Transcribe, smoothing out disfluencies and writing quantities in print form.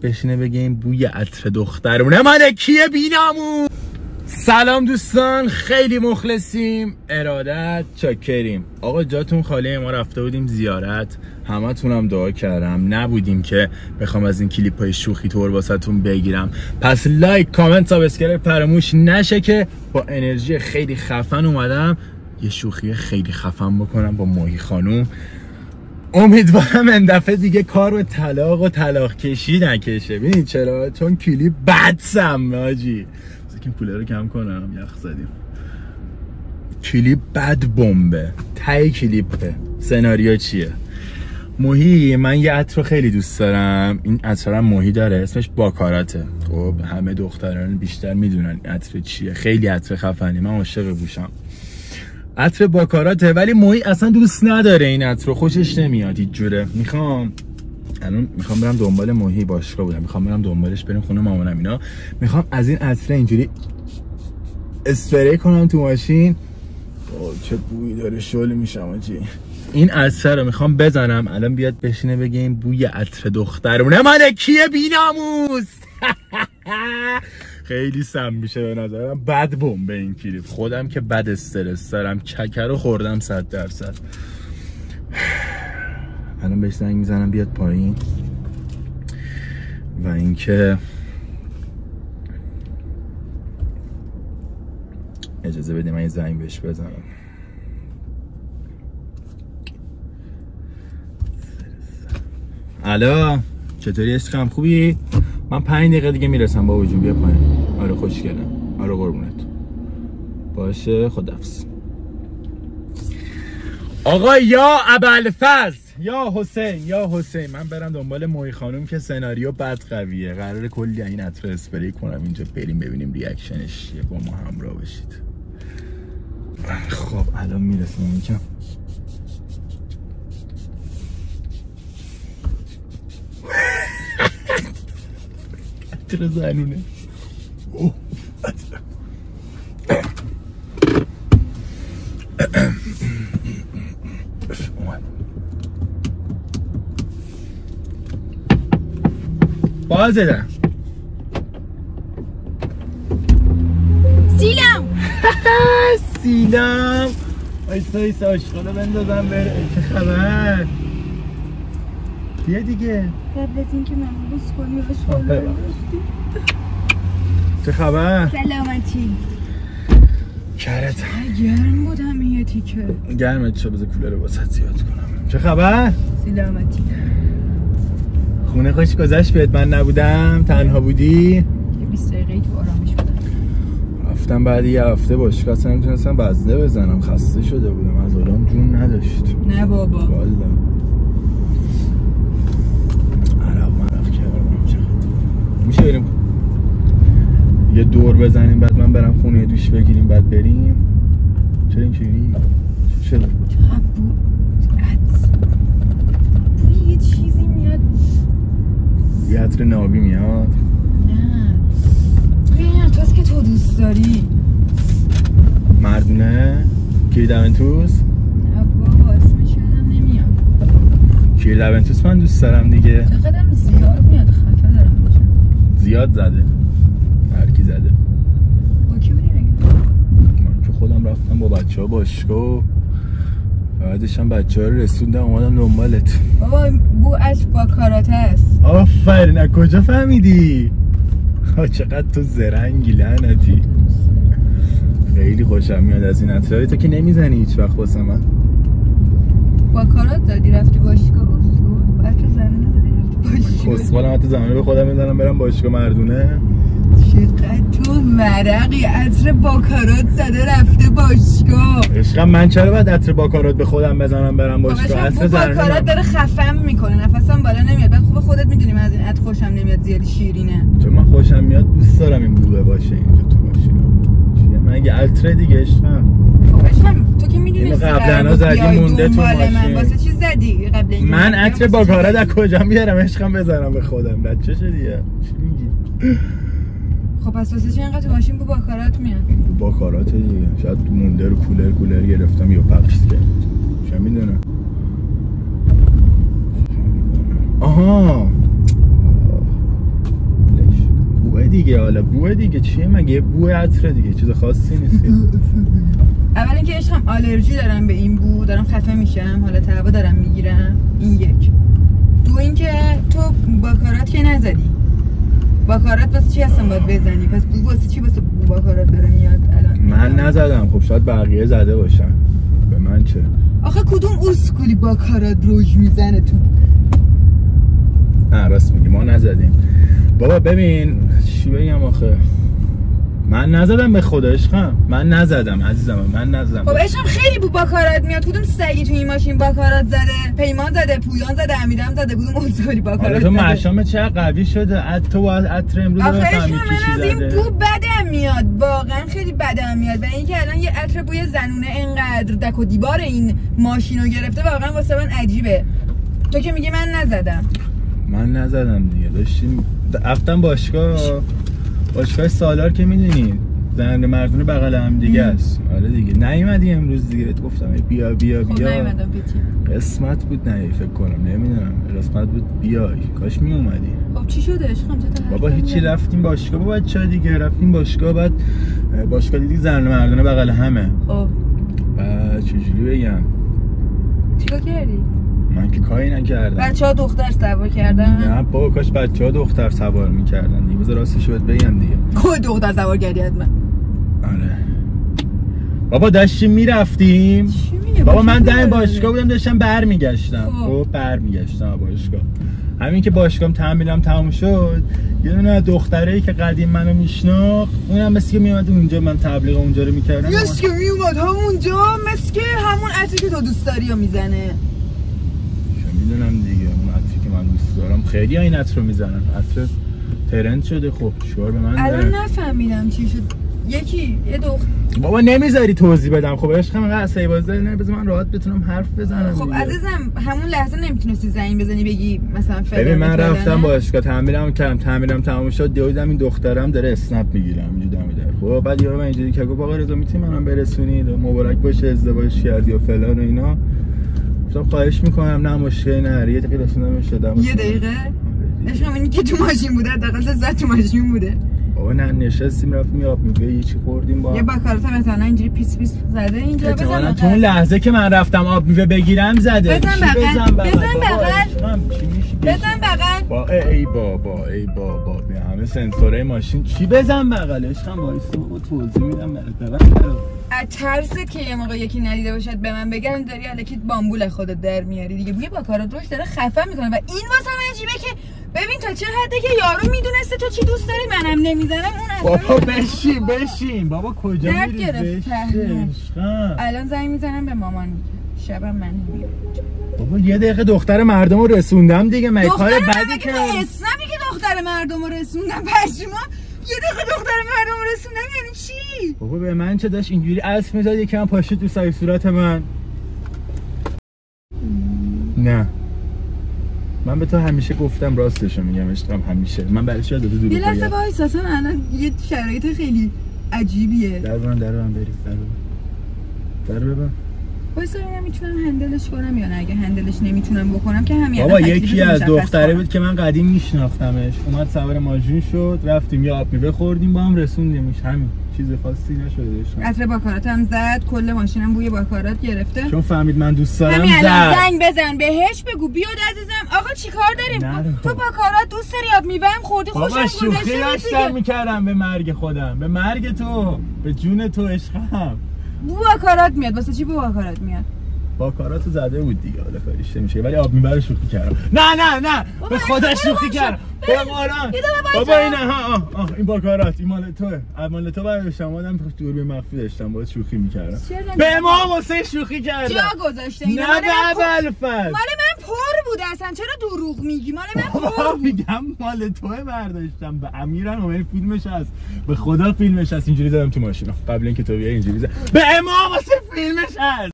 بشینه بگه این بوی عطر دخترونه مال کیه بینامون. سلام دوستان، خیلی مخلصیم، ارادت، چاکریم. آقا جاتون خالی، ما رفته بودیم زیارت، همه تونم دعا کردم، نبودیم که بخوام از این کلیپ های شوخی طور واسهتون بگیرم. پس لایک، کامنت، سابسکرایب فراموش نشه که با انرژی خیلی خفن اومدم یه شوخی خیلی خفن بکنم با ماهی خانوم. امیدوارم این دفعه دیگه کار به طلاق و طلاق کشی نکشه. ببینید چرا؟ چون کلیپ بدسم ناجی. که کولر رو کم کنم، یخ زدیم. کلیپ بد بمبه. تای کلیپه. سناریو چیه؟ موهی، من یه عطر خیلی دوست دارم. این عطرم موهی داره، اسمش باکاراته. خب همه دختران بیشتر میدونن عطر چیه. خیلی عطر خفنی، من عاشق بوشم. عطر باکاراته، ولی موهی اصلا دوست نداره این عطر، خوشش نمیاد هیچ جوره. الان میخوام برم دنبال موهی، باشگاه بودم، میخوام برم دنبالش، بریم خونه مامانم اینا. میخوام از این عطر اینجوری اسپری کنم تو ماشین. چه بویی داره، شل میشم آجی. این عطر رو میخوام بزنم الان بیاد بشینه بگه این بوی عطر دخترونه مال کیه بیناموس. خیلی سم میشه به نظرم. بد بمب این کلیپ. خودم که بد استرس دارم، چکر رو خوردم 100%. الان بهش زنگ میزنم بیاد پایین و اینکه اجازه بدیم من یه زنگ بهش بزنم. الو، چطوری عشقم، خوبی؟ من 5 دقیقه دیگه میرسم بابا جون، بیا پایین. آره خوشگلم، آره قربونت. باشه خداحافظ. آقا یا ابوالفضل یا حسین، من برم دنبال موهی خانوم که سناریو بد قویه. قراره کلی این عطر اسپری کنم اینجا، بریم ببینیم ریاکشنش چیه، با ما همراه باشید. خب الان میرسیم اینجا. عطر زنونه. باز دادم. سیلم ایسا عشقاله بندازم بره. چه خبر؟ بیا دیگه. قبل از اینکه من بوس کنی عشقاله چه خبر؟ سلامتی. کرت گرم بودم یه تیکه. گرمت شو، بذار کولر رو واسه زیاد کنم. چه خبر؟ سلامتی. خونه خوش گذشت بهت من نبودم؟ تنها بودی؟ 20 دقیقه تو آرامش بودم. رفتم بعد یه هفته باشگاه، اصلا نمیتونستم وزنه بزنم، خسته شده بودم، از آرام جون نداشت. نه بابا والا عرق کردم. چقدر میشه بریم یه دور بزنیم بعد من برم خونه دوش بگیریم بعد بریم؟ چرا اینجوری؟ چه شده؟ چقدر بوی یه چیزی میاد. یه عطر نابی میاد. نه ببینم توست که تو دوست داری. مردونه؟ کیردونتوس؟ نه بابا اسمش یادم نمیاد. کیردونتوس من دوست دارم دیگه. چقدرم زیاد میاد، خفه دارم میشم. زیاد زده؟ هرکی زده. با کی بودی مگه؟ من که خودم رفتم با بچه ها باشگاه، بعدش هم بچه ها رو رسوندم اومدم دنبالت. بابا بو اش باکاراته است. آفرین، از کجا فهمیدی؟ چقدر تو زرنگی لعنتی. خیلی خوشم میاد از این عطرهای. تو که نمیزنی هیچ وقت واسه من. باکارات دادی رفتی باشگاه؟ اسکول بچه زنونه دادی رفتی باشگاه؟ کسخالم حتی زمانه به خودم میزنم برم باشگاه مردونه. چقدر تو ورقی، عطر باکارات زده رفته باشگاه. عشقم من چرا باید عطر باکارات به خودم بزنم برم باشگاه؟ عطر زرنونه باکارات داره خفم میکنه، نفسم بالا نمیاد. بعد خوب خودت میدونی من از این عطر خوشم نمیاد، زیادی شیرینه. چون من خوشم میاد، دوست دارم این بوه باشه اینجا تو ماشین. من اگه عطر دیگه عشقم. تو که میدونی قبلا زدی مونده تو ماشین. من واسه چی زدی قبل این؟ من عطر باکارات از کجا میارم عشقم بزنم به خودم؟ بچه شدی؟ چی میگی؟ خب پس واسه چی اینقدر تو ماشین بو باکارات میاد؟ باکارات دیگه. شاید مونده رو کولر گرفتم یا پخش کرد. چه میدونم. آها دیگه، حالا بوه دیگه چیه مگه؟ بوه عطره دیگه، چیز خاصی نیست. اول اینکه عشقم آلرژی دارم به این بو، دارم خفه میشم، حالت هوا دارم میگیرم، این یک. دو اینکه تو باکارات که نزدی. باکارات واسه چی اصلا باید بزنی؟ پس بو واسه چی واسه بو باکارات داره میاد الان؟ من نزدم، خب شاید بقیه زده باشن، به من چه؟ آخه کدوم اسکولی باکارات روش میزنه تو؟ نه راست میگی ما نزدیم بابا. ببین چی بگم آخه، من نزدم به خدا عشقم، من نزدم عزیزم، من نزدم. خب عشقم خیلی بو باکارات میاد. کدوم سگی تو این ماشین باکارات زده؟ پیمان زده، پویان زده، امیرم زده، کدوم اسکولی باکارات زده؟ تو مشام چقدر قوی شده، تو عطر امروز آخه بفهمی من کی از این زده. بو بدم میاد، واقعا خیلی بدم میاد. و اینکه الان یه عطر بوی زنونه اینقدر دک و دیوار این ماشینو گرفته، واقعا واسه من عجیبه. تو که میگی من نزدم. من نزدم دیگه، داشتیم رفتم باشگاه سالار که میدونی زن مردونه بغل هم دیگه است. آره دیگه نیومدی امروز دیگه، بهت گفتم بیا بیا خب بیا. نیومدم که قسمت بود نه فکر کنم، نمیدونم قسمت بود بیای، کاش می اومدی. خب چی شده عشقم؟ بابا هیچی، رفتیم باشگاه با بچه‌ها دیگه، رفتیم باشگاه، بعد باشگاه دیدی زن مردونه بغل همه. خب بعد چجوری بگم، چیکار کردی؟ من که کاری نکردم. بچه‌ها دختر سوار کردن؟ نه بابا کاش بچه‌ها دختر سوار می‌کردن دیگه. بذار راستش بهت بگم دیگه. خود دختر سوار کردی حتما. آره بابا داشتیم میرفتیم. بابا من دم باشگاه بودم داشتم برمیگشتم. خب برمیگشتم باشگاه. همین که باشگاهم تعمیرم تموم شد، یه دونه دخترایی که قدیم منو میشناخت، اونم مثل که میومد اونجا، من تبلیغ اونجا رو میکردم. مثل که میومد همونجا، مثل که همون عطری که تو دوست داری رو میزنه. میدونم دیگه اون عطری که من دوست دارم. خیلی ها این عطر رو میزنن، عطر ترند شده. خب شعار به من الان نفهمیدم چی شد. یکی یه بابا نمیذاری توضیح بدم. خب عشقم اینقدر عصبی بازی نه، بذار من راحت بتونم حرف بزنم. خب عزیزم همون لحظه نمیتونستی زنگ بزنی بگی مثلا فلان؟ ببین من رفتم باشگاه تعمیرم کردم، تعمیرم تموم شد، دیدم این دخترم داره اسنپ میگیرم اینجوری دم در. خب بعد یارو من اینجوری که گفت آقا رضا میتونی منم برسونی، مبارک باشه ازدواج کردی و فلان و اینا. گفتم خواهش میکنم، نه مشکلی نه. یه دقیقه رسوندمش شدم. یه دقیقه؟ عشقم اینی که تو ماشین بوده، حداقل زد تو ماشین بوده. بابا نه نشستیم رفتیم آب میوه یه چی خوردیم با یه باکارات مثلا اینجوری پیس پیس زده اینجا. بزن تو اون لحظه که من رفتم آب میوه بگیرم زده. بزن بغل بزن بغل. با ای بابا به همه سنسورهای ماشین چی بزن بغل؟ عشقم وایسا بابا توضیح میدم برات. از ترست که یه موقع یکی ندیده باشد به من بگم داری الکی بامبول خودت در میاری دیگه. بوی باکارات روش داره خفه میکنه و این واسه من عجیبه که ببین تا چه حدی که یارو میدونسته تو چی دوست داری منم نمیزنم. اون بابا بشین بابا کجا میری؟ بشین. الان زنگ میزنم به مامان، شبم من میام. بابا یه دقیقه دختر مردم رو رسوندم دیگه، مگه کار بدی که اسنپی که دختر مردم رو رسوندم پشما. یه دقیقه دختر مردم رو رسوندم یعنی چی؟ بابا به من چه داشت اینجوری اسب میزد یکم پاشید تو سای صورت من. نه من به تو همیشه گفتم راستشو میگم عشقم، همیشه. من برای چی ازت دروغ یه لحظه وایس، اصلا الان یه شرایط خیلی عجیبیه. در من برید در ببن. وایس ببینم میتونم هندلش کنم یا نه. اگه هندلش نمیتونم بکنم که همین. بابا یکی از دختره بود که من قدیم میشناختمش، اومد سوار ماشین شد، رفتیم یه آب میوه خوردیم با هم رسوندیمش، همین، چیز خاصی نشده. عطر باکارات هم زد، کل ماشینم بوی باکارات گرفته. چون فهمید من دوست دارم همین الان زنگ بزن بهش بگو بیاد عزیزم. آقا چیکار داریم؟ تو باکارات دوست داری آب میوه هم خوردی خوشم گذشته. بابا شوخی داشتم میکردم به مرگ خودم، به مرگ تو، به جون تو عشقم. بو باکارات میاد. واسه چی بو باکارات میاد؟ باکاراتو زده بود دیگه، حالا کاریش نمیشه، ولی آب میوه رو شوخی کردم. نه به خدا شوخی کردم. به قرآن بابا این این باکارات این مال توئه، مال تو برداشتم اومدم دور به مخفی داشتم باهاش شوخی میکردم. به ما واسه شوخی کردم. جا گذاشته اینا. نه مال من پر بود اصلا. چرا دروغ میگی؟ مال من پر بود. میگم مال توئه برداشتم. به امیرم اون فیلمش هست، به خدا فیلمش هست. اینجوری زدم تو ماشینا قبل اینکه تو بیای اینجوری زدم. به ما واسه فیلمش هست.